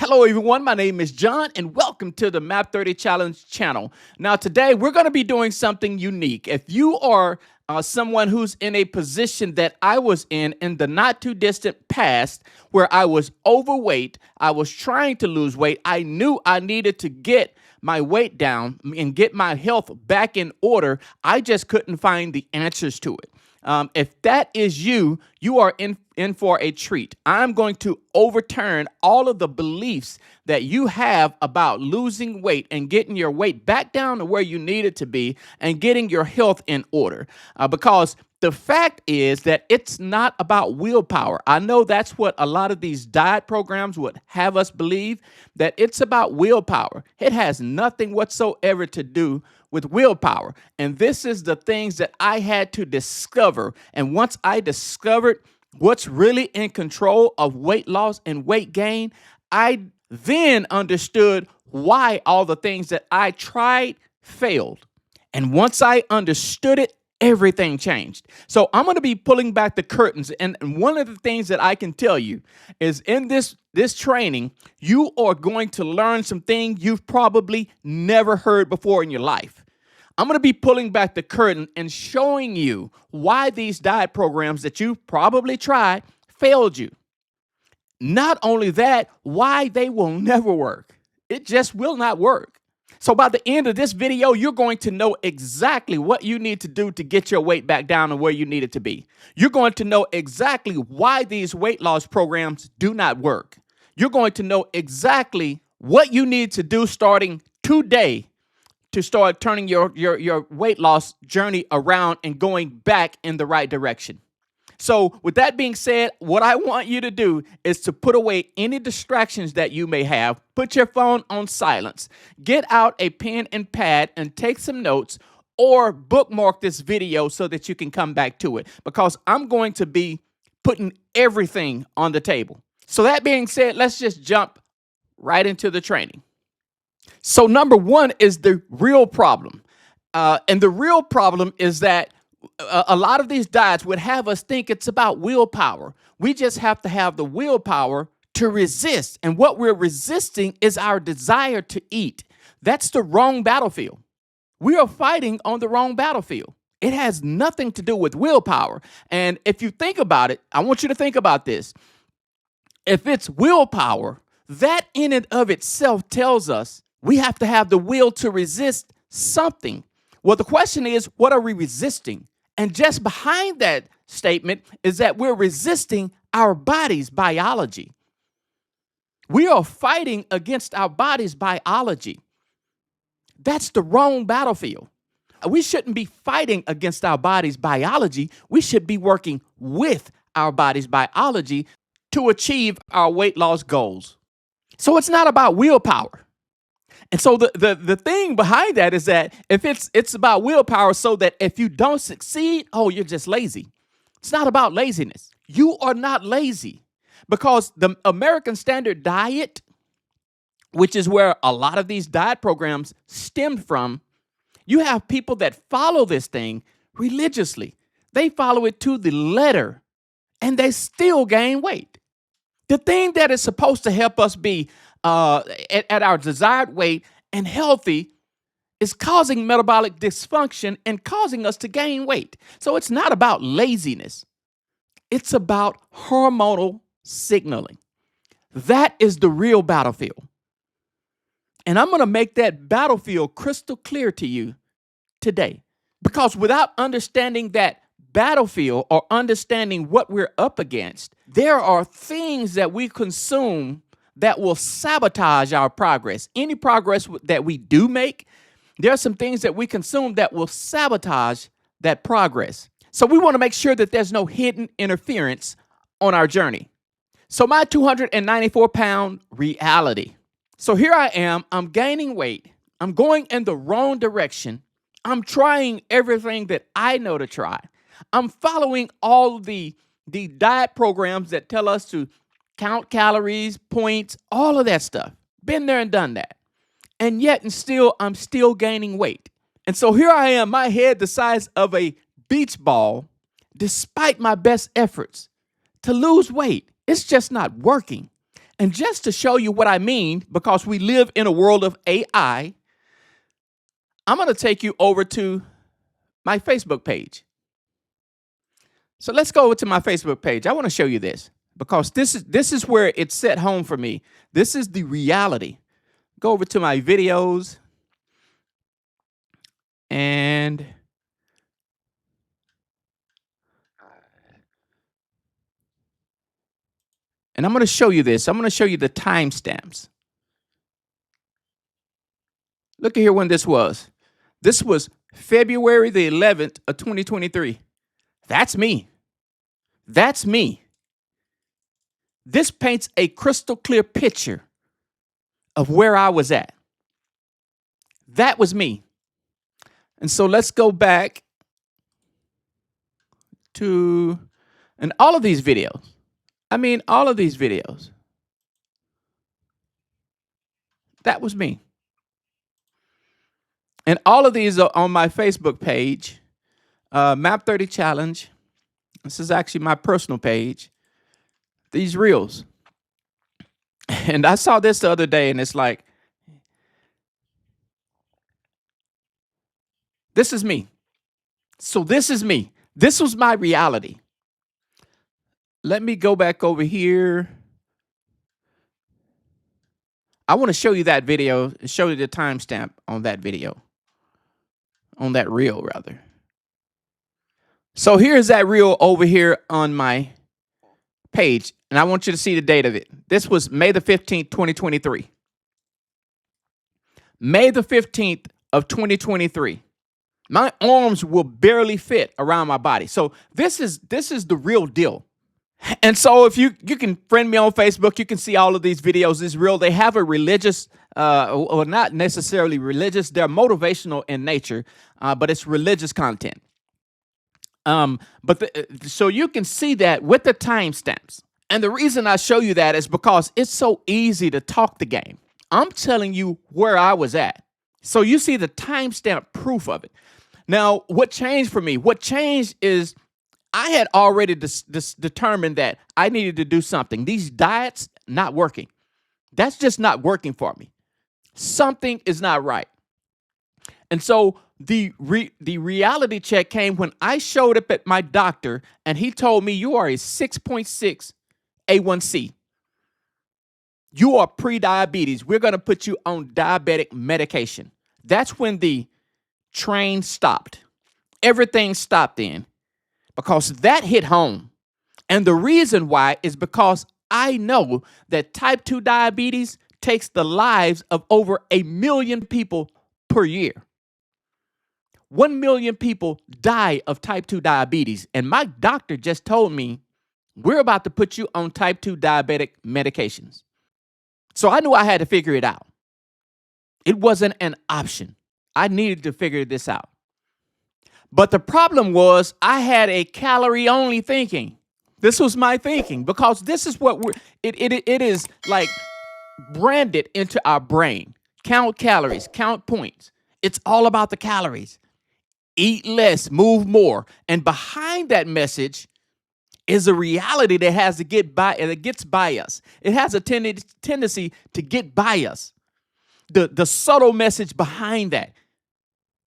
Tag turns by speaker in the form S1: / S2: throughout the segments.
S1: Hello everyone, my name is John and welcome to the MAP30 Challenge channel. Now today we're going to be doing something unique. If you are someone who's in a position that I was in the not too distant past where I was overweight, I was trying to lose weight, I knew I needed to get my weight down and get my health back in order, I just couldn't find the answers to it. If that is you, you are in for a treat. I'm going to overturn all of the beliefs that you have about losing weight and getting your weight back down to where you need it to be and getting your health in order. Because the fact is that it's not about willpower. I know that's what a lot of these diet programs would have us believe, that it's about willpower. It has nothing whatsoever to do with willpower. And this is the things that I had to discover. And once I discovered what's really in control of weight loss and weight gain, I then understood why all the things that I tried failed. And once I understood it, everything changed. So I'm going to be pulling back the curtains. And one of the things that I can tell you is in this training, you are going to learn some things you've probably never heard before in your life. I'm going to be pulling back the curtain and showing you why these diet programs that you probably tried failed you. Not only that, why they will never work. It just will not work. So by the end of this video, you're going to know exactly what you need to do to get your weight back down to where you need it to be. You're going to know exactly why these weight loss programs do not work. You're going to know exactly what you need to do starting today to start turning your weight loss journey around and going back in the right direction. So with that being said, what I want you to do is to put away any distractions that you may have. Put your phone on silence. Get out a pen and pad and take some notes or bookmark this video so that you can come back to it, because I'm going to be putting everything on the table. So that being said, let's just jump right into the training. So number one is the real problem. And the real problem is that a lot of these diets would have us think it's about willpower. We just have to have the willpower to resist. And what we're resisting is our desire to eat. That's the wrong battlefield. We are fighting on the wrong battlefield. It has nothing to do with willpower. And if you think about it, I want you to think about this. If it's willpower, that in and of itself tells us we have to have the will to resist something. Well, the question is, what are we resisting? And just behind that statement is that we're resisting our body's biology. We are fighting against our body's biology. That's the wrong battlefield. We shouldn't be fighting against our body's biology. We should be working with our body's biology to achieve our weight loss goals. So it's not about willpower. And so the thing behind that is that if it's about willpower, so that if you don't succeed, oh, you're just lazy. It's not about laziness. You are not lazy, because the American Standard Diet, which is where a lot of these diet programs stemmed from, you have people that follow this thing religiously. They follow it to the letter, and they still gain weight. The thing that is supposed to help us be at our desired weight and healthy is causing metabolic dysfunction and causing us to gain weight. So it's not about laziness. It's about hormonal signaling. That is the real battlefield. And I'm going to make that battlefield crystal clear to you today. Because without understanding that battlefield or understanding what we're up against, there are things that we consume that will sabotage our progress. Any progress that we do make, there are some things that we consume that will sabotage that progress. So we want to make sure that there's no hidden interference on our journey. So my 294-pound reality. So here I am, I'm gaining weight. I'm going in the wrong direction. I'm trying everything that I know to try. I'm following all the diet programs that tell us to count calories, points, all of that stuff. Been there and done that. And yet I'm still gaining weight. And so here I am, my head the size of a beach ball, despite my best efforts to lose weight. It's just not working. And just to show you what I mean, because we live in a world of AI, I'm going to take you over to my Facebook page. So let's go over to my Facebook page. I want to show you this because this is where it's set home for me. This is the reality. Go over to my videos and I'm going to show you this. I'm going to show you the timestamps. Look at here when this was. This was February the 11th of 2023. That's me. That's me. This paints a crystal clear picture of where I was at. That was me. And so let's go back to, and all of these videos. I mean, all of these videos. That was me. And all of these are on my Facebook page, MAP30 Challenge. This is actually my personal page. These reels. And I saw this the other day, and it's like, this is me. So this is me. This was my reality. Let me go back over here. I want to show you that video, show you the timestamp on that video. On that reel, rather. So here's that reel over here on my page, and I want you to see the date of it. This was May the 15th, 2023. May the 15th of 2023. My arms will barely fit around my body. So this is the real deal. And so if you can friend me on Facebook, you can see all of these videos. It's real. They have a religious, or not necessarily religious. They're motivational in nature, but it's religious content. So you can see that with the timestamps. And the reason I show you that is because it's so easy to talk the game. I'm telling you where I was at. So you see the timestamp proof of it. Now, what changed for me? What changed is I had already determined that I needed to do something. These diets, not working. That's just not working for me. Something is not right. And so the reality check came when I showed up at my doctor and he told me you are a 6.6 A1C. You are pre-diabetes. We're going to put you on diabetic medication. That's when the train stopped. Everything stopped then because that hit home. And the reason why is because I know that type 2 diabetes takes the lives of over 1 million people per year. 1 million people die of type 2 diabetes. And my doctor just told me, we're about to put you on type 2 diabetic medications. So I knew I had to figure it out. It wasn't an option. I needed to figure this out. But the problem was I had a calorie-only thinking. This was my thinking because this is what it is like branded into our brain. Count calories, count points. It's all about the calories. Eat less, move more. And behind that message is a reality that has to get by, and it gets by us. It has a tendency to get by us. The subtle message behind that.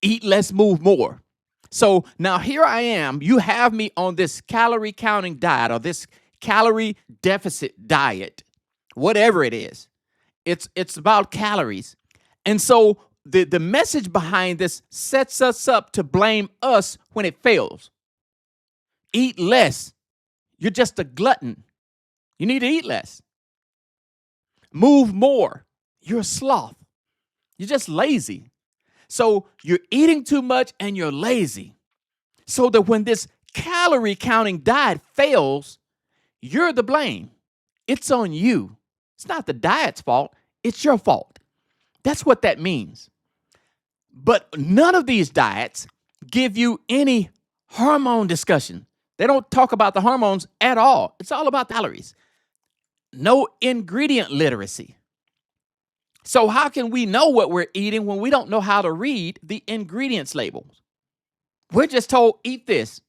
S1: Eat less, move more. So now here I am. You have me on this calorie counting diet or this calorie deficit diet, whatever it is. It's about calories. And so the message behind this sets us up to blame us when it fails. Eat less. You're just a glutton. You need to eat less. Move more. You're a sloth. You're just lazy. So you're eating too much and you're lazy. So that when this calorie counting diet fails, you're the blame. It's on you. It's not the diet's fault. It's your fault. That's what that means. But none of these diets give you any hormone discussion. They don't talk about the hormones at all. It's all about calories. No ingredient literacy. So how can we know what we're eating when we don't know how to read the ingredients labels? We're just told, eat this,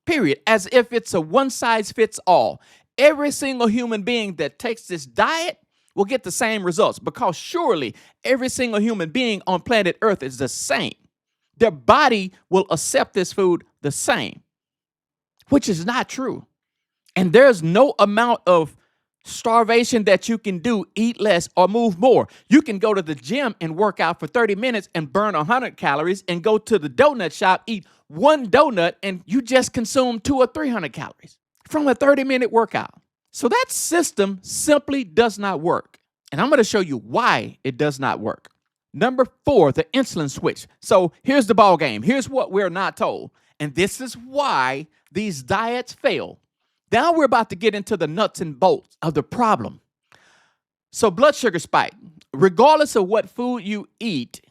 S1: period, as if it's a one-size-fits-all. Every single human being that takes this diet will get the same results, because surely every single human being on planet Earth is the same. Their body will accept this food the same, which is not true. And there's no amount of starvation that you can do, eat less or move more. You can go to the gym and work out for 30 minutes and burn 100 calories, and go to the donut shop, eat one donut, and you just consume 200 or 300 calories from a 30-minute workout. So that system simply does not work. And I'm going to show you why it does not work. Number 4, the insulin switch. So here's the ball game. Here's what we're not told. And this is why these diets fail. Now we're about to get into the nuts and bolts of the problem. So blood sugar spike. Regardless of what food you eat,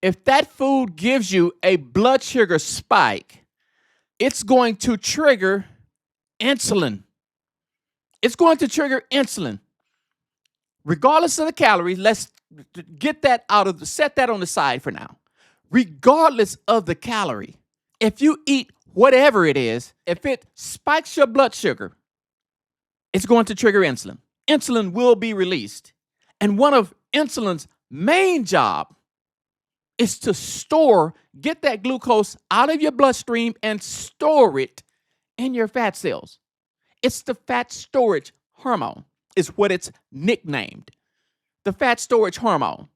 S1: if that food gives you a blood sugar spike, it's going to trigger insulin. It's going to trigger insulin. Regardless of the calories, let's get that set that on the side for now. Regardless of the calorie, if you eat whatever it is, if it spikes your blood sugar, it's going to trigger insulin. Insulin will be released. And one of insulin's main job is to get that glucose out of your bloodstream and store it in your fat cells. It's the fat storage hormone, is what it's nicknamed. The fat storage hormone.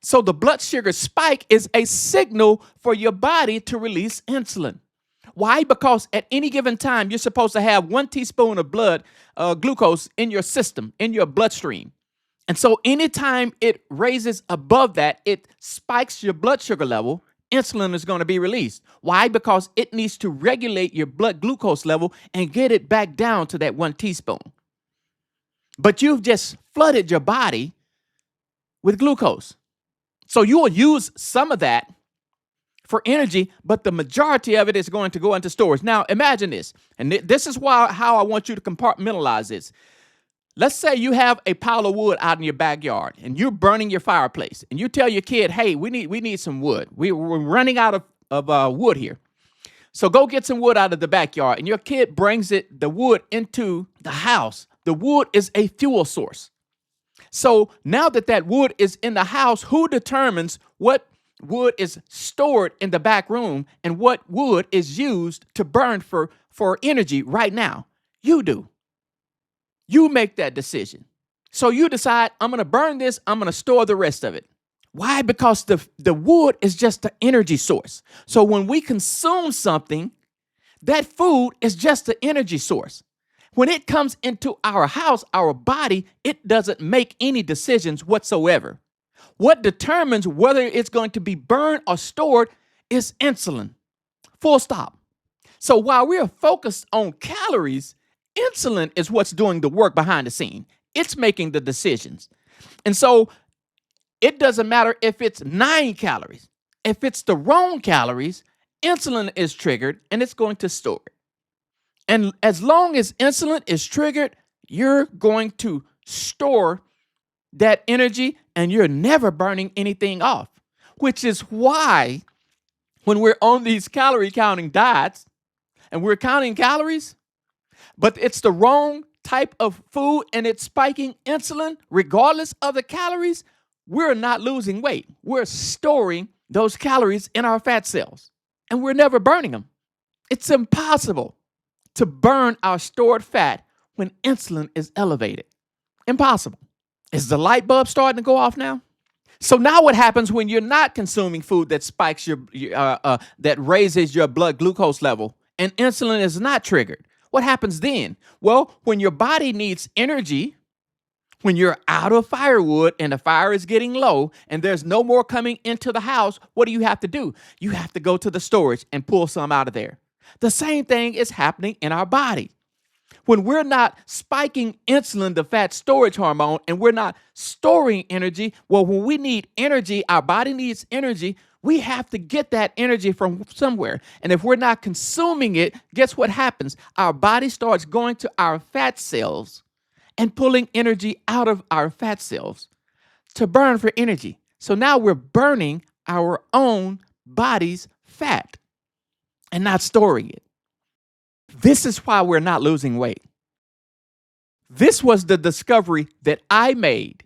S1: So the blood sugar spike is a signal for your body to release insulin. Why? Because at any given time, you're supposed to have 1 teaspoon of glucose in your system, in your bloodstream. And so anytime it raises above that, it spikes your blood sugar level, insulin is going to be released. Why? Because it needs to regulate your blood glucose level and get it back down to that 1 teaspoon. But you've just flooded your body with glucose. So you will use some of that for energy, but the majority of it is going to go into storage. Now, imagine this, and this is how I want you to compartmentalize this. Let's say you have a pile of wood out in your backyard, and you're burning your fireplace, and you tell your kid, "Hey, we need some wood. We're running out of wood here. So go get some wood out of the backyard." And your kid brings the wood into the house. The wood is a fuel source. So now that wood is in the house, who determines what wood is stored in the back room and what wood is used to burn for energy right now? You do. You make that decision. So you decide, I'm going to burn this, I'm going to store the rest of it. Why? Because the wood is just the energy source. So when we consume something, that food is just the energy source. When it comes into our house, our body, it doesn't make any decisions whatsoever. What determines whether it's going to be burned or stored is insulin. Full stop. So while we are focused on calories, insulin is what's doing the work behind the scene. It's making the decisions. And so it doesn't matter if it's 9 calories. If it's the wrong calories, insulin is triggered and it's going to store it. And as long as insulin is triggered, you're going to store that energy and you're never burning anything off, which is why when we're on these calorie counting diets and we're counting calories, but it's the wrong type of food and it's spiking insulin, regardless of the calories, we're not losing weight. We're storing those calories in our fat cells and we're never burning them. It's impossible to burn our stored fat when insulin is elevated. Impossible. Is the light bulb starting to go off now? So now what happens when you're not consuming food that spikes that raises your blood glucose level and insulin is not triggered? What happens then? Well, when your body needs energy, when you're out of firewood and the fire is getting low and there's no more coming into the house, what do? You have to go to the storage and pull some out of there. The same thing is happening in our body. When we're not spiking insulin, the fat storage hormone, and we're not storing energy, well, when we need energy, our body needs energy, we have to get that energy from somewhere. And if we're not consuming it, guess what happens? Our body starts going to our fat cells and pulling energy out of our fat cells to burn for energy. So now we're burning our own body's fat and not storing it. This is why we're not losing weight. This was the discovery that I made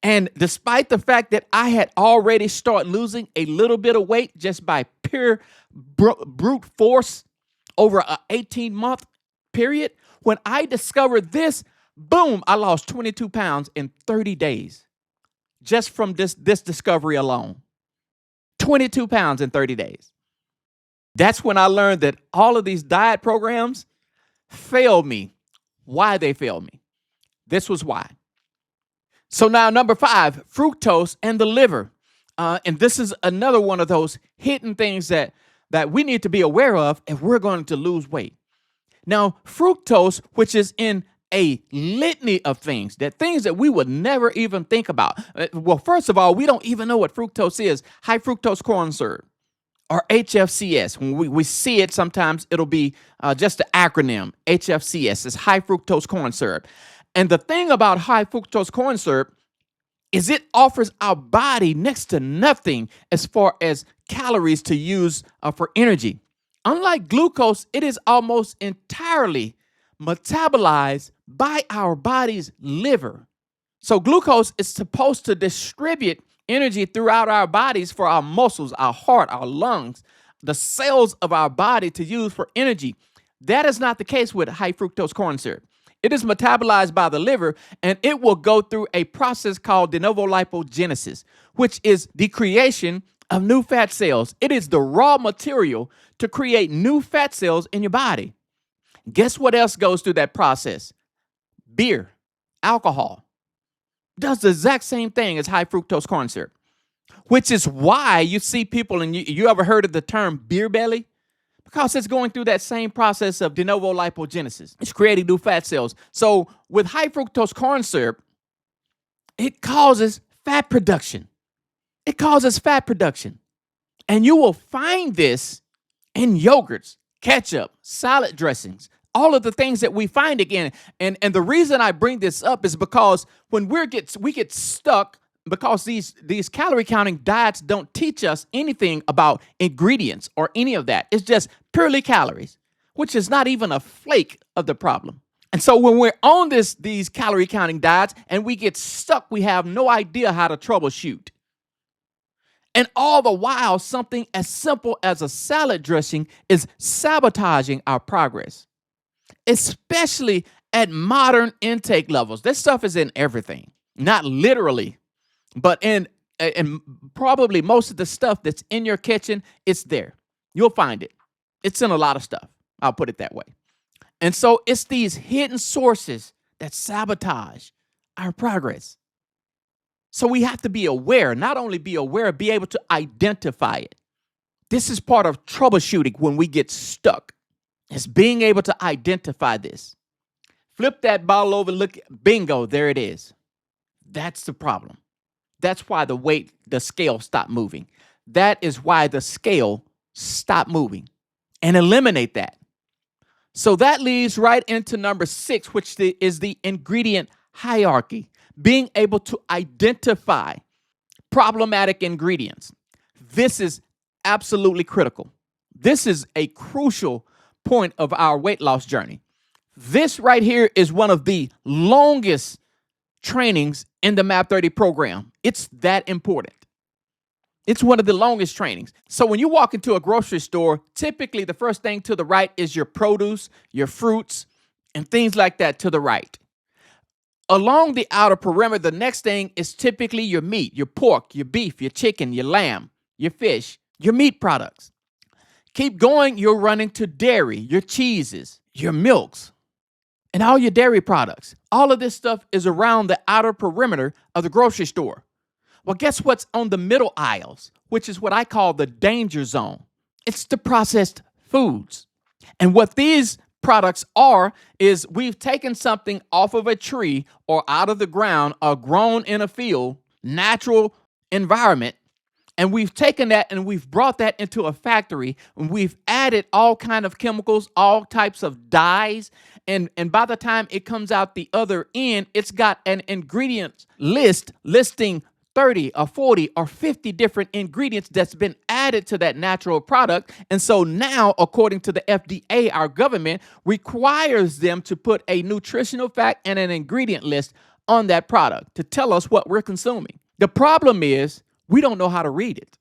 S1: And despite the fact that I had already started losing a little bit of weight just by pure brute force over an 18-month period, when I discovered this, boom, I lost 22 pounds in 30 days just from this discovery alone. 22 pounds in 30 days. That's when I learned that all of these diet programs failed me. Why they failed me? This was why. So now number 5, fructose and the liver. And this is another one of those hidden things that we need to be aware of if we're going to lose weight. Now, fructose, which is in a litany of things that we would never even think about. Well, first of all, we don't even know what fructose is. High fructose corn syrup, or HFCS. When we see it, sometimes it'll be just the acronym, HFCS. It's high fructose corn syrup. And the thing about high fructose corn syrup is it offers our body next to nothing as far as calories to use for energy. Unlike glucose, it is almost entirely metabolized by our body's liver. So glucose is supposed to distribute energy throughout our bodies for our muscles, our heart, our lungs, the cells of our body to use for energy. That is not the case with high fructose corn syrup. It is metabolized by the liver, and it will go through a process called de novo lipogenesis, which is the creation of new fat cells. It is the raw material to create new fat cells in your body. Guess what else goes through that process? Beer, alcohol. Does the exact same thing as high fructose corn syrup, which is why you see people, and you ever heard of the term beer belly? Because it's going through that same process of de novo lipogenesis. It's creating new fat cells. So with high fructose corn syrup, it causes fat production. It causes fat production. And you will find this in yogurts, ketchup, salad dressings, all of the things that we find again. And the reason I bring this up is because when we get stuck, because these calorie counting diets don't teach us anything about ingredients or any of that. It's just purely calories, which is not even a flake of the problem. And so when we're on these calorie counting diets and we get stuck, we have no idea how to troubleshoot. And all the while, something as simple as a salad dressing is sabotaging our progress, especially at modern intake levels. This stuff is in everything, not literally, but in probably most of the stuff that's in your kitchen, it's there. You'll find it. It's in a lot of stuff. I'll put it that way. And so it's these hidden sources that sabotage our progress. So we have to be aware, not only be aware, be able to identify it. This is part of troubleshooting when we get stuck. It's being able to identify this. Flip that bottle over, look, bingo, there it is. That's the problem. That's why the scale stopped moving. That is why the scale stopped moving. And eliminate that. So that leads right into number 6, which is the ingredient hierarchy. Being able to identify problematic ingredients. This is absolutely critical. This is a crucial point of our weight loss journey. This right here is one of the longest trainings in the MAP30 program. It's that important. It's one of the longest trainings. So when you walk into a grocery store, typically the first thing to the right is your produce, your fruits, and things like that to the right. Along the outer perimeter, the next thing is typically your meat, your pork, your beef, your chicken, your lamb, your fish, your meat products. Keep going, you're running to dairy, your cheeses, your milks, and all your dairy products. All of this stuff is around the outer perimeter of the grocery store. Well, guess what's on the middle aisles, which is what I call the danger zone? It's the processed foods. And what these products are is we've taken something off of a tree or out of the ground or grown in a field, natural environment, and we've taken that and we've brought that into a factory and we've added all kind of chemicals, all types of dyes, and by the time it comes out the other end, it's got an ingredient list listing 30 or 40 or 50 different ingredients that's been added to that natural product. And so now, according to the FDA, our government requires them to put a nutritional fact and an ingredient list on that product to tell us what we're consuming. The problem is we don't know how to read it.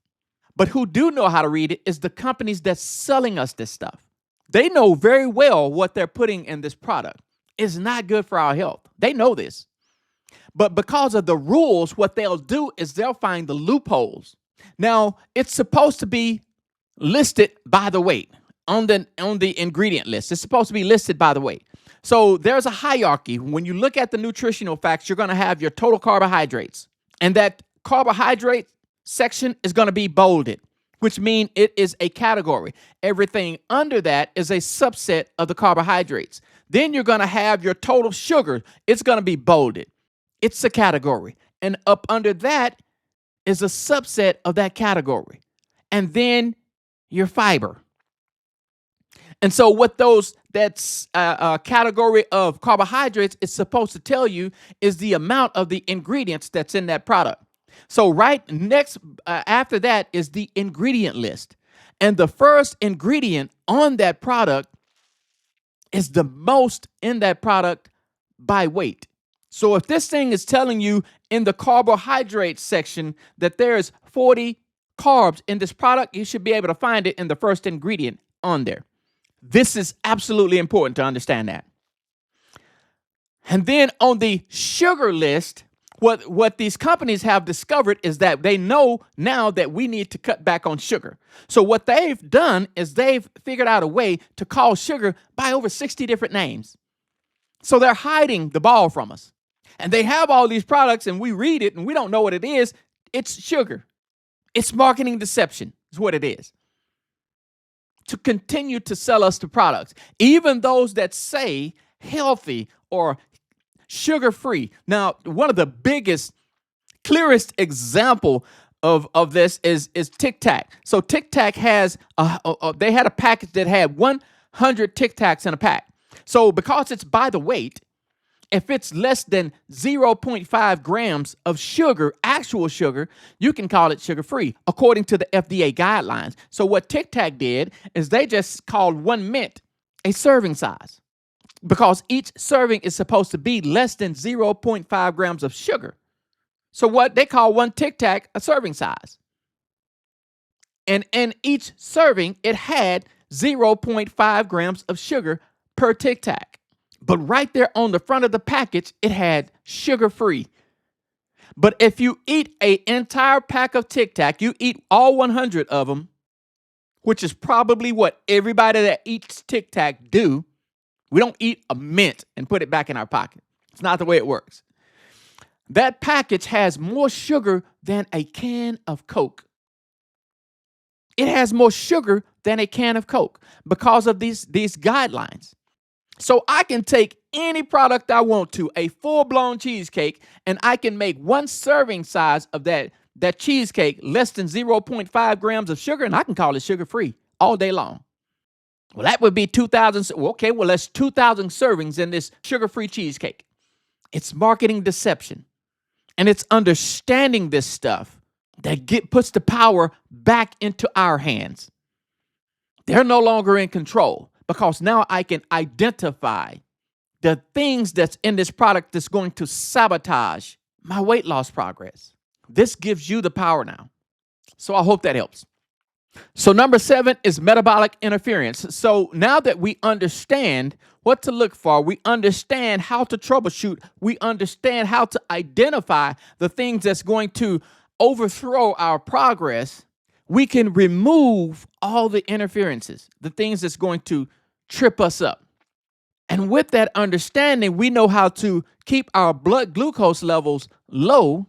S1: But who do know how to read it is the companies that's selling us this stuff. They know very well what they're putting in this product is not good for our health. They know this. But because of the rules, what they'll do is they'll find the loopholes. Now, it's supposed to be listed by the weight on the ingredient list. It's supposed to be listed by the weight. So there's a hierarchy. When you look at the nutritional facts, you're going to have your total carbohydrates. And that carbohydrate section is going to be bolded, which means it is a category. Everything under that is a subset of the carbohydrates. Then you're going to have your total sugar. It's going to be bolded. It's a category. And up under that is a subset of that category. And then your fiber. And so what that's a category of carbohydrates is supposed to tell you is the amount of the ingredients that's in that product. So right next, after that is the ingredient list. And the first ingredient on that product is the most in that product by weight. So if this thing is telling you in the carbohydrate section that there's 40 carbs in this product, you should be able to find it in the first ingredient on there. This is absolutely important to understand that. And then on the sugar list, what these companies have discovered is that they know now that we need to cut back on sugar. So what they've done is they've figured out a way to call sugar by over 60 different names. So they're hiding the ball from us. And they have all these products and we read it and we don't know what it is. It's sugar. It's marketing deception is what it is. To continue to sell us the products, even those that say healthy or sugar-free. Now, one of the biggest, clearest example of this is Tic Tac. So Tic Tac has, they had a package that had 100 Tic Tacs in a pack. So because it's by the weight, if it's less than 0.5 grams of sugar, actual sugar, you can call it sugar-free, according to the FDA guidelines. So what Tic Tac did is they just called 1 mint a serving size, because each serving is supposed to be less than 0.5 grams of sugar. So what they call 1 Tic Tac a serving size. And in each serving, it had 0.5 grams of sugar per Tic Tac. But right there on the front of the package, it had sugar-free. But if you eat an entire pack of Tic Tac, you eat all 100 of them, which is probably what everybody that eats Tic Tac do. We don't eat a mint and put it back in our pocket. It's not the way it works. That package has more sugar than a can of Coke. It has more sugar than a can of Coke because of these guidelines. So I can take any product I want to, a full-blown cheesecake, and I can make 1 serving size of that cheesecake less than 0.5 grams of sugar, and I can call it sugar-free all day long. Well, that would be 2,000. Okay, well, that's 2,000 servings in this sugar-free cheesecake. It's marketing deception. And it's understanding this stuff that puts the power back into our hands. They're no longer in control, because now I can identify the things that's in this product that's going to sabotage my weight loss progress. This gives you the power now. So I hope that helps. So number 7 is metabolic interference. So now that we understand what to look for, we understand how to troubleshoot, we understand how to identify the things that's going to overthrow our progress, we can remove all the interferences, the things that's going to trip us up. And with that understanding, we know how to keep our blood glucose levels low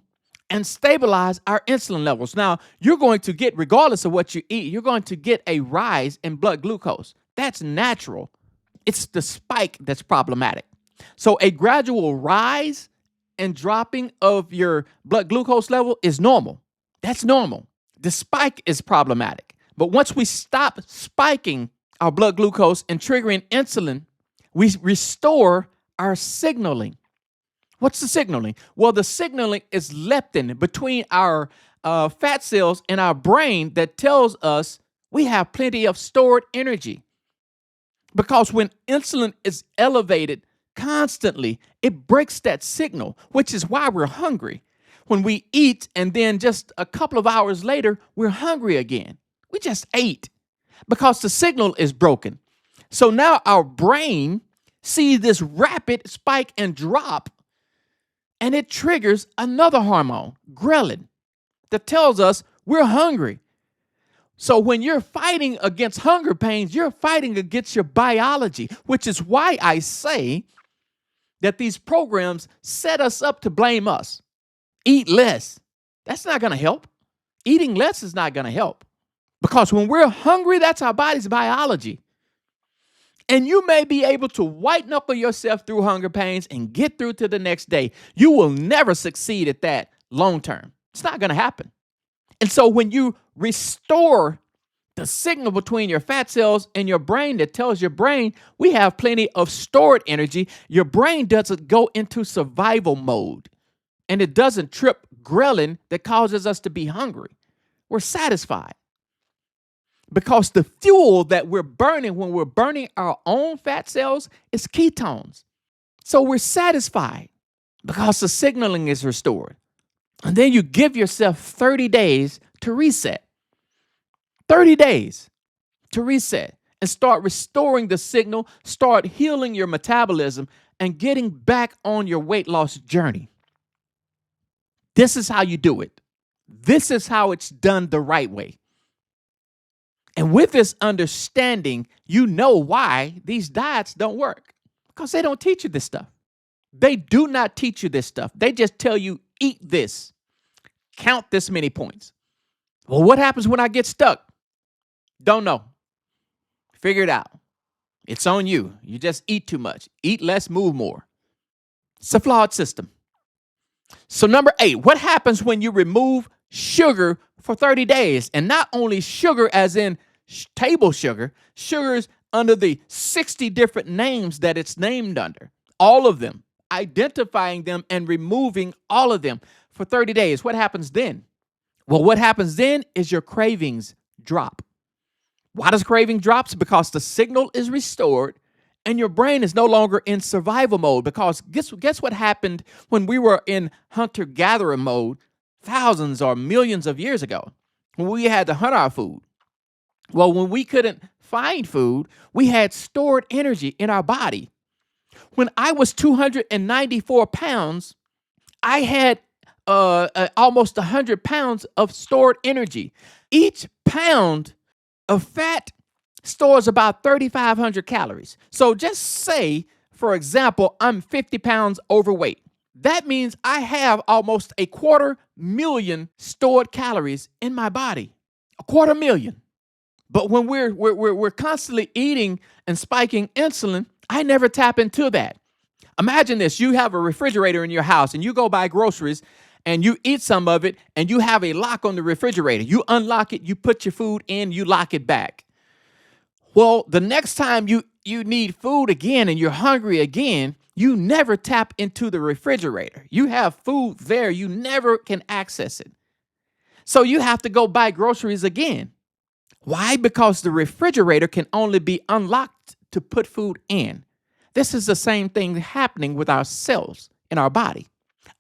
S1: and stabilize our insulin levels. Now, you're going to get, regardless of what you eat, you're going to get a rise in blood glucose. That's natural. It's the spike that's problematic. So a gradual rise and dropping of your blood glucose level is normal. That's normal. The spike is problematic. But once we stop spiking our blood glucose and triggering insulin, we restore our signaling. What's the signaling? Well, the signaling is leptin between our fat cells in our brain that tells us we have plenty of stored energy. Because when insulin is elevated constantly, it breaks that signal, which is why we're hungry. When we eat and then just a couple of hours later, we're hungry again. We just ate because the signal is broken. So now our brain sees this rapid spike and drop, and it triggers another hormone, ghrelin, that tells us we're hungry. So when you're fighting against hunger pains, you're fighting against your biology, which is why I say that these programs set us up to blame us. Eat less. That's not going to help. Eating less is not going to help. Because when we're hungry, that's our body's biology. And you may be able to white knuckle yourself through hunger pains and get through to the next day. You will never succeed at that long term. It's not going to happen. And so when you restore the signal between your fat cells and your brain that tells your brain we have plenty of stored energy, your brain doesn't go into survival mode. And it doesn't trip ghrelin that causes us to be hungry. We're satisfied. Because the fuel that we're burning when we're burning our own fat cells is ketones. So we're satisfied because the signaling is restored. And then you give yourself 30 days to reset. 30 days to reset and start restoring the signal, start healing your metabolism, and getting back on your weight loss journey. This is how you do it. This is how it's done the right way. And with this understanding, you know why these diets don't work. Because they don't teach you this stuff. They do not teach you this stuff. They just tell you, eat this. Count this many points. Well, what happens when I get stuck? Don't know. Figure it out. It's on you. You just eat too much. Eat less, move more. It's a flawed system. So number 8, what happens when you remove sugar for 30 days? And not only sugar as in table sugar, sugars under the 60 different names that it's named under. All of them. Identifying them and removing all of them for 30 days. What happens then? Well, what happens then is your cravings drop. Why does craving drops? Because the signal is restored and your brain is no longer in survival mode. Because guess what happened when we were in hunter-gatherer mode thousands or millions of years ago when we had to hunt our food? Well, when we couldn't find food, we had stored energy in our body. When I was 294 pounds, I had almost 100 pounds of stored energy. Each pound of fat stores about 3,500 calories. So just say, for example, I'm 50 pounds overweight. That means I have almost 250,000 stored calories in my body. 250,000. But when we're constantly eating and spiking insulin, I never tap into that. Imagine this. You have a refrigerator in your house and you go buy groceries and you eat some of it and you have a lock on the refrigerator. You unlock it, you put your food in, you lock it back. Well, the next time you need food again and you're hungry again, you never tap into the refrigerator. You have food there, you never can access it. So you have to go buy groceries again. Why? Because the refrigerator can only be unlocked to put food in. This is the same thing happening with our cells in our body.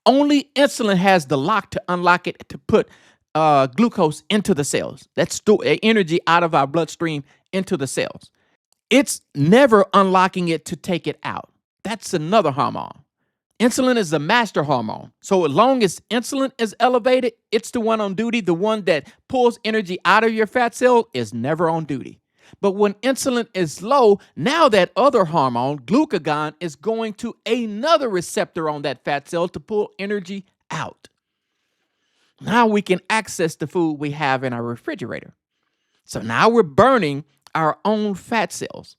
S1: Only insulin has the lock to unlock it to put glucose into the cells. That's energy out of our bloodstream into the cells. It's never unlocking it to take it out. That's another hormone. Insulin is the master hormone. So as long as insulin is elevated, it's the one on duty. The one that pulls energy out of your fat cell is never on duty. But when insulin is low, now that other hormone, glucagon, is going to another receptor on that fat cell to pull energy out. Now we can access the food we have in our refrigerator. So now we're burning our own fat cells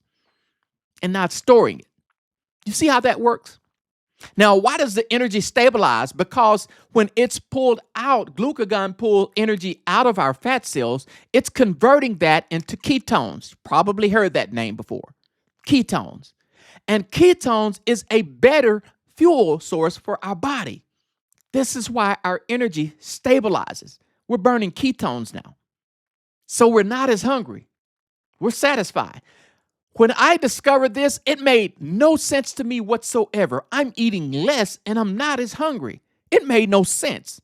S1: and not storing it. You see how that works? Now, why does the energy stabilize? Because when it's pulled out, glucagon pulls energy out of our fat cells, it's converting that into ketones. Probably heard that name before. Ketones. And ketones is a better fuel source for our body. This is why our energy stabilizes. We're burning ketones now. So we're not as hungry. We're satisfied. When I discovered this, it made no sense to me whatsoever. I'm eating less and I'm not as hungry. It made no sense.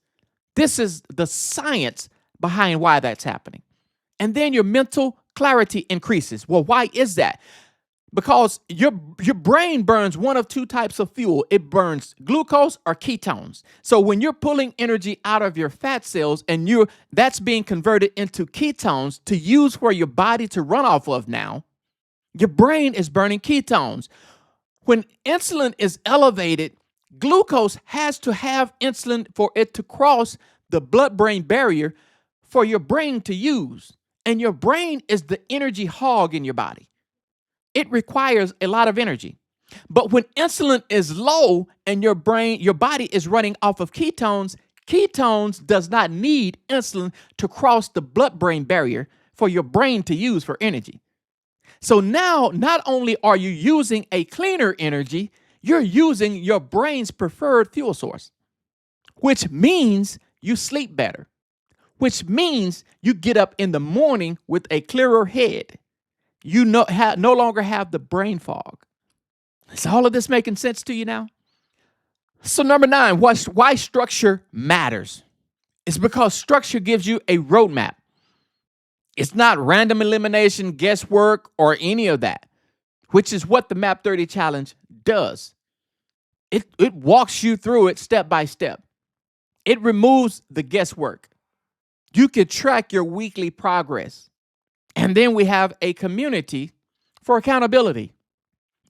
S1: This is the science behind why that's happening. And then your mental clarity increases. Well, why is that? Because your brain burns one of two types of fuel. It burns glucose or ketones. So when you're pulling energy out of your fat cells and that's being converted into ketones to use for your body to run off of now, your brain is burning ketones. When insulin is elevated, glucose has to have insulin for it to cross the blood-brain barrier for your brain to use. And your brain is the energy hog in your body. It requires a lot of energy. But when insulin is low and your body is running off of ketones, ketones does not need insulin to cross the blood-brain barrier for your brain to use for energy. So now, not only are you using a cleaner energy, you're using your brain's preferred fuel source, which means you sleep better, which means you get up in the morning with a clearer head. You no longer have the brain fog. Is all of this making sense to you now? So number 9, why structure matters. It's because structure gives you a roadmap. It's not random elimination, guesswork, or any of that, which is what the MAP30 challenge does. It walks you through it step by step. It removes the guesswork. You can track your weekly progress. And then we have a community for accountability.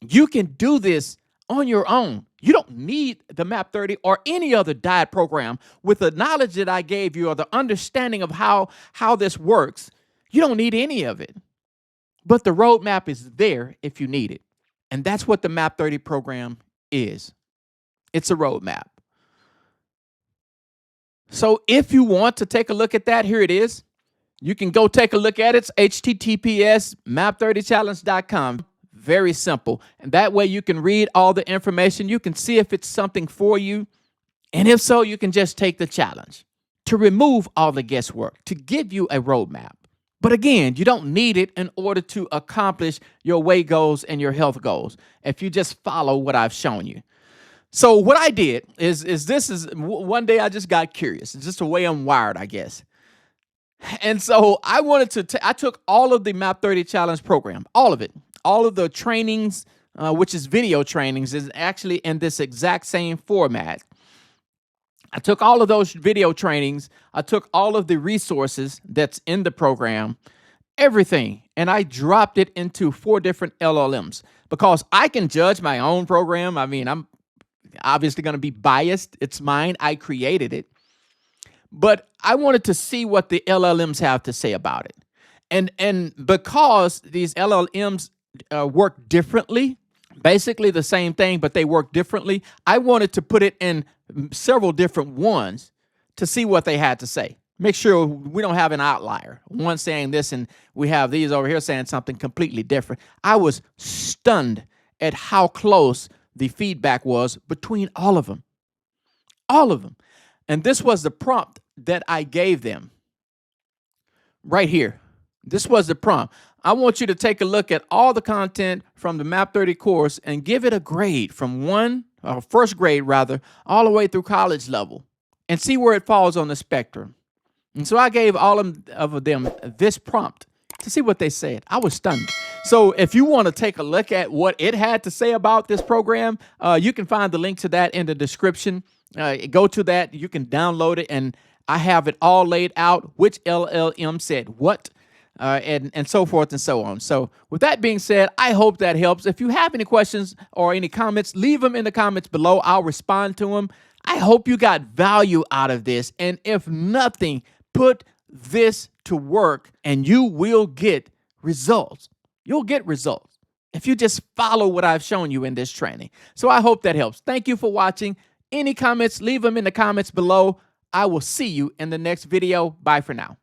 S1: You can do this on your own. You don't need the MAP30 or any other diet program. With the knowledge that I gave you or the understanding of how this works, you don't need any of it. But the roadmap is there if you need it. And that's what the MAP30 program is. It's a roadmap. So if you want to take a look at that, here it is. You can go take a look at it. It's https://map30challenge.com. Very simple. And that way you can read all the information. You can see if it's something for you. And if so, you can just take the challenge to remove all the guesswork, to give you a roadmap. But again, you don't need it in order to accomplish your weight goals and your health goals if you just follow what I've shown you. So what I did is one day I just got curious. It's just the way I'm wired, I guess. And so I took all of the MAP30 challenge program, all of it, all of the trainings, which is video trainings, is actually in this exact same format. I took all of those video trainings. I took all of the resources that's in the program, everything, and I dropped it into 4 different LLMs because I can judge my own program. I mean, I'm obviously going to be biased. It's mine. I created it. But I wanted to see what the LLMs have to say about it. And because these LLMs work differently, basically the same thing, but they work differently, I wanted to put it in several different ones to see what they had to say. Make sure we don't have an outlier. One saying this and we have these over here saying something completely different. I was stunned at how close the feedback was between all of them. All of them. And this was the prompt that I gave them right here. This was the prompt. I want you to take a look at all the content from the MAP30 course and give it a grade from first grade rather, all the way through college level and see where it falls on the spectrum. And so I gave all of them this prompt to see what they said. I was stunned. So if you want to take a look at what it had to say about this program, you can find the link to that in the description. Go to that. You can download it, and I have it all laid out, which LLM said what, and so forth and so on. So with that being said, I hope that helps. If you have any questions or any comments, leave them in the comments below. I'll respond to them. I hope you got value out of this. And if nothing, put this to work and you will get results. You'll get results if you just follow what I've shown you in this training. So I hope that helps. Thank you for watching. Any comments, leave them in the comments below. I will see you in the next video. Bye for now.